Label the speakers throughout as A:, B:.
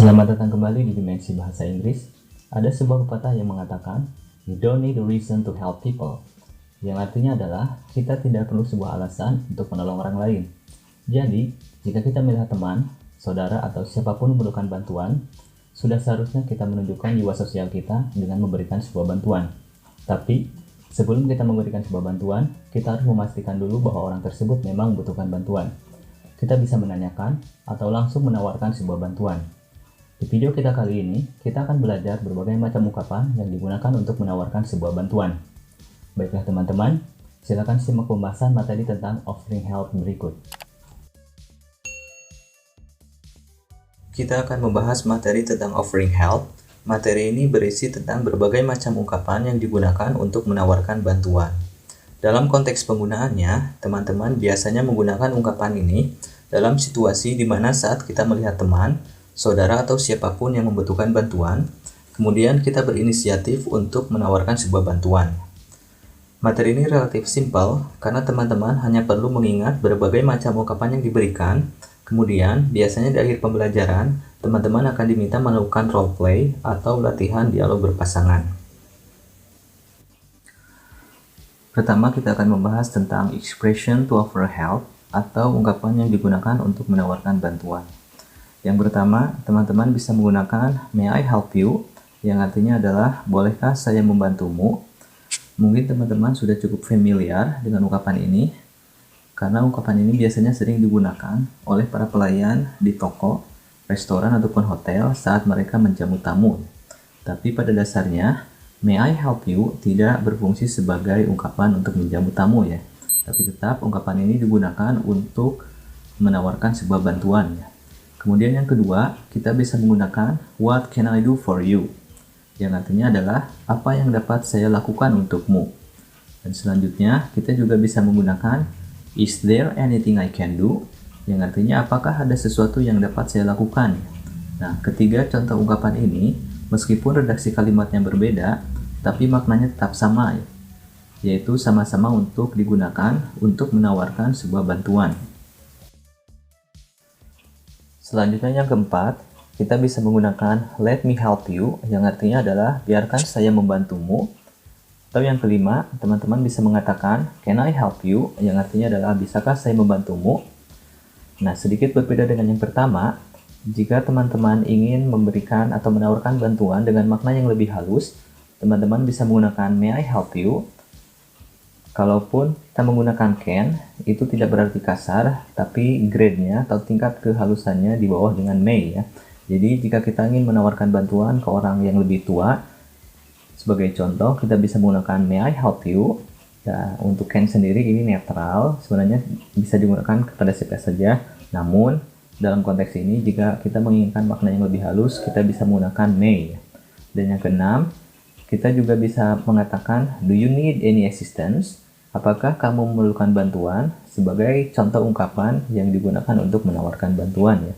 A: Selamat datang kembali di Dimensi Bahasa Inggris. Ada sebuah pepatah yang mengatakan, "You don't need a reason to help people." Yang artinya adalah, kita tidak perlu sebuah alasan untuk menolong orang lain. Jadi, jika kita melihat teman, saudara, atau siapapun memerlukan bantuan, sudah seharusnya kita menunjukkan jiwa sosial kita dengan memberikan sebuah bantuan. Tapi, sebelum kita memberikan sebuah bantuan, kita harus memastikan dulu bahwa orang tersebut memang membutuhkan bantuan. Kita bisa menanyakan atau langsung menawarkan sebuah bantuan. Di video kita kali ini, kita akan belajar berbagai macam ungkapan yang digunakan untuk menawarkan sebuah bantuan. Baiklah teman-teman, silakan simak pembahasan materi tentang offering help berikut.
B: Kita akan membahas materi tentang offering help. Materi ini berisi tentang berbagai macam ungkapan yang digunakan untuk menawarkan bantuan. Dalam konteks penggunaannya, teman-teman biasanya menggunakan ungkapan ini dalam situasi di mana saat kita melihat teman, saudara, atau siapapun yang membutuhkan bantuan, kemudian kita berinisiatif untuk menawarkan sebuah bantuan. Materi ini relatif simpel karena teman-teman hanya perlu mengingat berbagai macam ungkapan yang diberikan. Kemudian, biasanya di akhir pembelajaran, teman-teman akan diminta melakukan role play atau latihan dialog berpasangan. Pertama, kita akan membahas tentang expression to offer help atau ungkapan yang digunakan untuk menawarkan bantuan. Yang pertama, teman-teman bisa menggunakan "May I help you?" yang artinya adalah "Bolehkah saya membantumu?" Mungkin teman-teman sudah cukup familiar dengan ungkapan ini, karena ungkapan ini biasanya sering digunakan oleh para pelayan di toko, restoran, ataupun hotel saat mereka menjamu tamu. Tapi pada dasarnya, "May I help you?" tidak berfungsi sebagai ungkapan untuk menjamu tamu ya. Tapi tetap ungkapan ini digunakan untuk menawarkan sebuah bantuan ya. Kemudian yang kedua, kita bisa menggunakan "What can I do for you?" yang artinya adalah "Apa yang dapat saya lakukan untukmu?" Dan selanjutnya, kita juga bisa menggunakan "Is there anything I can do?" yang artinya apakah ada sesuatu yang dapat saya lakukan? Nah, ketiga contoh ungkapan ini, meskipun redaksi kalimatnya berbeda, tapi maknanya tetap sama, yaitu sama-sama untuk digunakan untuk menawarkan sebuah bantuan. Selanjutnya yang keempat, kita bisa menggunakan "Let me help you" yang artinya adalah "Biarkan saya membantumu." Atau yang kelima, teman-teman bisa mengatakan "Can I help you?" yang artinya adalah "Bisakah saya membantumu?" Nah, sedikit berbeda dengan yang pertama, jika teman-teman ingin memberikan atau menawarkan bantuan dengan makna yang lebih halus, teman-teman bisa menggunakan "May I help you?" Kalaupun kita menggunakan can, itu tidak berarti kasar, tapi grade-nya atau tingkat kehalusannya di bawah dengan may ya. Jadi jika kita ingin menawarkan bantuan ke orang yang lebih tua, sebagai contoh kita bisa menggunakan "May I help you?" Ya, untuk can sendiri ini netral, sebenarnya bisa digunakan kepada siapa saja. Namun dalam konteks ini jika kita menginginkan makna yang lebih halus, kita bisa menggunakan may. Dan yang keenam, kita juga bisa mengatakan "Do you need any assistance?" Apakah kamu memerlukan bantuan? Sebagai contoh ungkapan yang digunakan untuk menawarkan bantuan ya.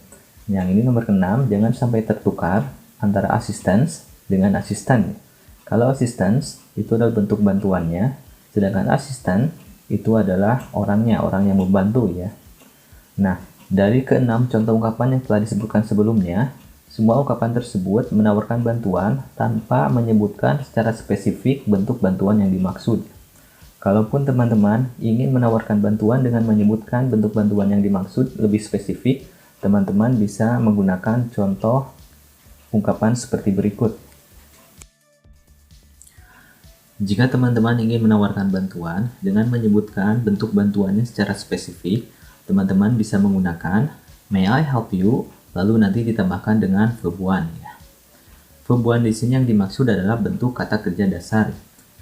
B: Yang ini nomor ke-6, jangan sampai tertukar antara assistance dengan asisten. Kalau assistance itu adalah bentuk bantuannya, sedangkan asisten itu adalah orangnya, orang yang membantu ya. Nah, dari ke-6 contoh ungkapan yang telah disebutkan sebelumnya, semua ungkapan tersebut menawarkan bantuan tanpa menyebutkan secara spesifik bentuk bantuan yang dimaksud. Kalaupun teman-teman ingin menawarkan bantuan dengan menyebutkan bentuk bantuan yang dimaksud lebih spesifik, teman-teman bisa menggunakan contoh ungkapan seperti berikut. Jika teman-teman ingin menawarkan bantuan dengan menyebutkan bentuk bantuannya secara spesifik, teman-teman bisa menggunakan "May I help you?" lalu nanti ditambahkan dengan verb one ya. Verb one di sini yang dimaksud adalah bentuk kata kerja dasar.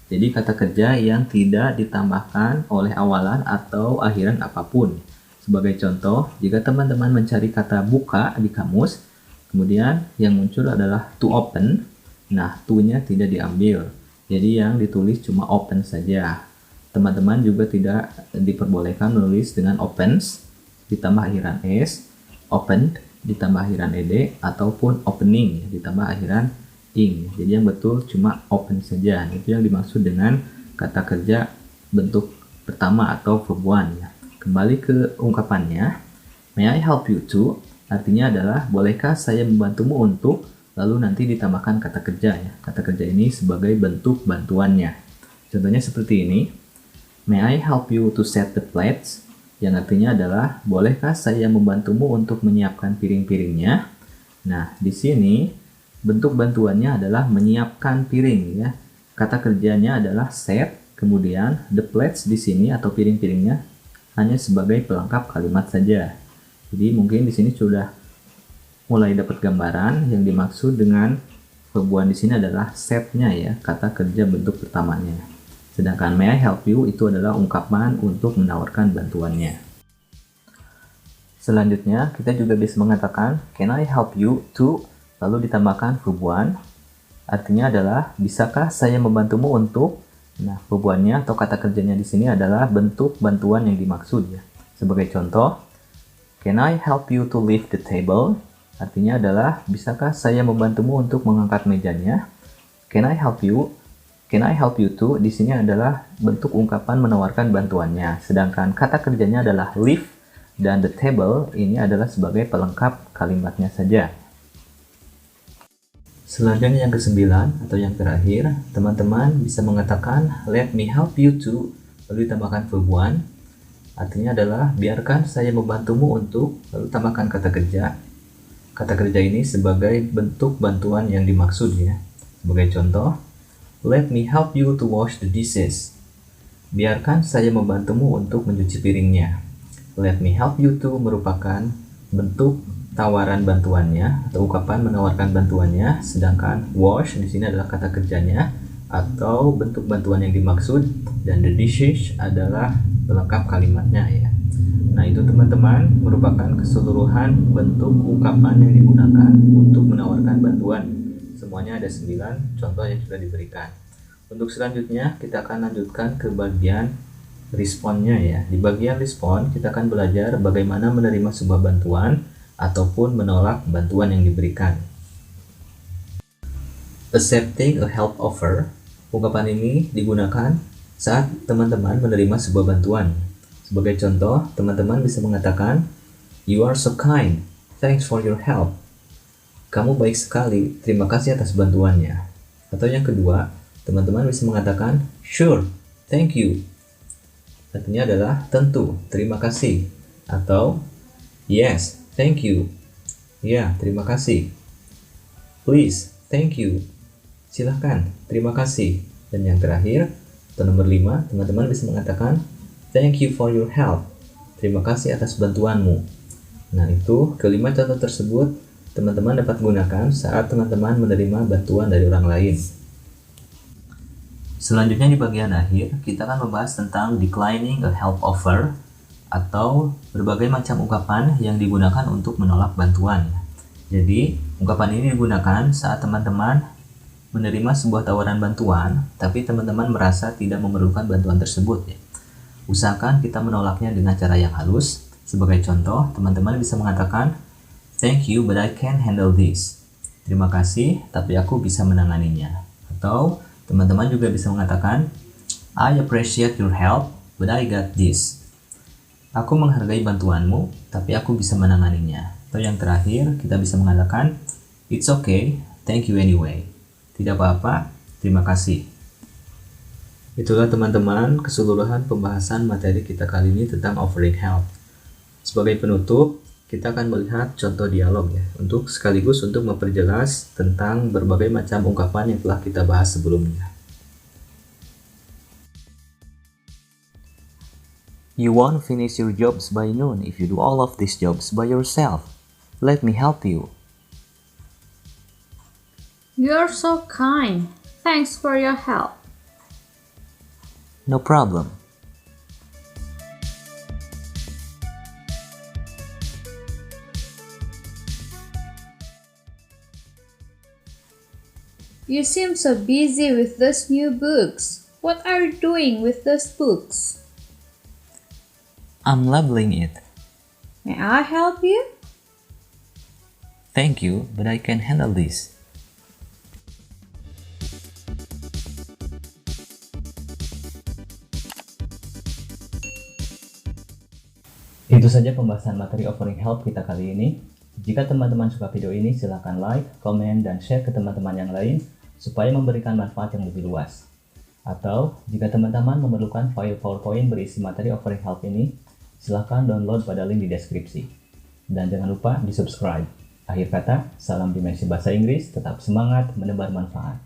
B: Jadi kata kerja yang tidak ditambahkan oleh awalan atau akhiran apapun. Sebagai contoh, jika teman-teman mencari kata buka di kamus, kemudian yang muncul adalah to open, nah to-nya tidak diambil. Jadi yang ditulis cuma open saja. Teman-teman juga tidak diperbolehkan menulis dengan opens ditambah akhiran s, opened ditambah akhiran ed, ataupun opening ditambah akhiran ing. Jadi yang betul cuma open saja. Itu yang dimaksud dengan kata kerja bentuk pertama atau verb one ya. Kembali ke ungkapannya, "May I help you too?" artinya adalah bolehkah saya membantumu untuk, lalu nanti ditambahkan kata kerja ya. Kata kerja ini sebagai bentuk bantuannya. Contohnya seperti ini. May I help you to set the plates? Yang artinya adalah bolehkah saya membantumu untuk menyiapkan piring-piringnya? Nah, di sini bentuk bantuannya adalah menyiapkan piring ya. Kata kerjanya adalah set, kemudian the plates di sini atau piring-piringnya hanya sebagai pelengkap kalimat saja. Jadi mungkin di sini sudah mulai dapat gambaran yang dimaksud dengan verb one di sini adalah setnya ya, kata kerja bentuk pertamanya. Sedangkan may I help you itu adalah ungkapan untuk menawarkan bantuannya. Selanjutnya, kita juga bisa mengatakan can I help you to, lalu ditambahkan verb one. Artinya adalah bisakah saya membantumu untuk. Nah, verb one-nya atau kata kerjanya di sini adalah bentuk bantuan yang dimaksud ya. Sebagai contoh, can I help you to lift the table? Artinya adalah bisakah saya membantumu untuk mengangkat mejanya? Can I help you to di sini adalah bentuk ungkapan menawarkan bantuannya. Sedangkan kata kerjanya adalah lift dan the table ini adalah sebagai pelengkap kalimatnya saja. Selanjutnya yang kesembilan atau yang terakhir, teman-teman bisa mengatakan let me help you to, lalu ditambahkan verb one. Artinya adalah biarkan saya membantumu untuk, lalu tambahkan kata kerja. Kata kerja ini sebagai bentuk bantuan yang dimaksud ya. Sebagai contoh, let me help you to wash the dishes. Biarkan saya membantumu untuk mencuci piringnya. Let me help you to merupakan bentuk tawaran bantuannya atau ungkapan menawarkan bantuannya, sedangkan wash di sini adalah kata kerjanya atau bentuk bantuan yang dimaksud, dan the dishes adalah pelengkap kalimatnya ya. Nah, itu teman-teman merupakan keseluruhan bentuk ungkapan yang digunakan untuk menawarkan bantuan. Semuanya ada 9 contoh yang sudah diberikan. Untuk selanjutnya kita akan lanjutkan ke bagian responnya ya. Di bagian respon kita akan belajar bagaimana menerima sebuah bantuan ataupun menolak bantuan yang diberikan. Accepting a help offer. Ungkapan ini digunakan saat teman-teman menerima sebuah bantuan. Sebagai contoh, teman-teman bisa mengatakan, "You are so kind. Thanks for your help." Kamu baik sekali, terima kasih atas bantuannya. Atau yang kedua, teman-teman bisa mengatakan, "Sure, thank you." Artinya adalah tentu, terima kasih. Atau, "Yes, thank you." Ya, terima kasih. "Please, thank you." Silahkan, terima kasih. Dan yang terakhir, atau nomor 5, teman-teman bisa mengatakan, "Thank you for your help." Terima kasih atas bantuanmu. Nah, itu kelima contoh tersebut teman-teman dapat gunakan saat teman-teman menerima bantuan dari orang lain. Selanjutnya di bagian akhir, kita akan membahas tentang declining a help offer atau berbagai macam ungkapan yang digunakan untuk menolak bantuan. Jadi, ungkapan ini digunakan saat teman-teman menerima sebuah tawaran bantuan, tapi teman-teman merasa tidak memerlukan bantuan tersebut ya. Usahakan kita menolaknya dengan cara yang halus. Sebagai contoh, teman-teman bisa mengatakan, "Thank you, but I can handle this." Terima kasih, tapi aku bisa menanganinya. Atau, teman-teman juga bisa mengatakan, "I appreciate your help, but I got this." Aku menghargai bantuanmu, tapi aku bisa menanganinya. Atau yang terakhir, kita bisa mengatakan, "It's okay, thank you anyway." Tidak apa-apa, terima kasih. Itulah teman-teman keseluruhan pembahasan materi kita kali ini tentang offering help. Sebagai penutup, kita akan melihat contoh dialog ya, untuk sekaligus untuk memperjelas tentang berbagai macam ungkapan yang telah kita bahas sebelumnya.
A: You won't finish your jobs by noon if you do all of these jobs by yourself. Let me help you.
C: You're so kind. Thanks for your help.
A: No problem.
C: You seem so busy with those new books. What are you doing with those books?
A: I'm labeling it.
C: May I help you?
A: Thank you, but I can handle this.
B: Itu saja pembahasan materi offering help kita kali ini.
A: Jika teman-teman suka video ini, silahkan like, komen, dan share ke teman-teman yang lain supaya memberikan manfaat yang lebih luas. Atau, jika teman-teman memerlukan file PowerPoint berisi materi offering help ini, silahkan download pada link di deskripsi. Dan jangan lupa di subscribe. Akhir kata, salam dimensi bahasa Inggris, tetap semangat menebar manfaat.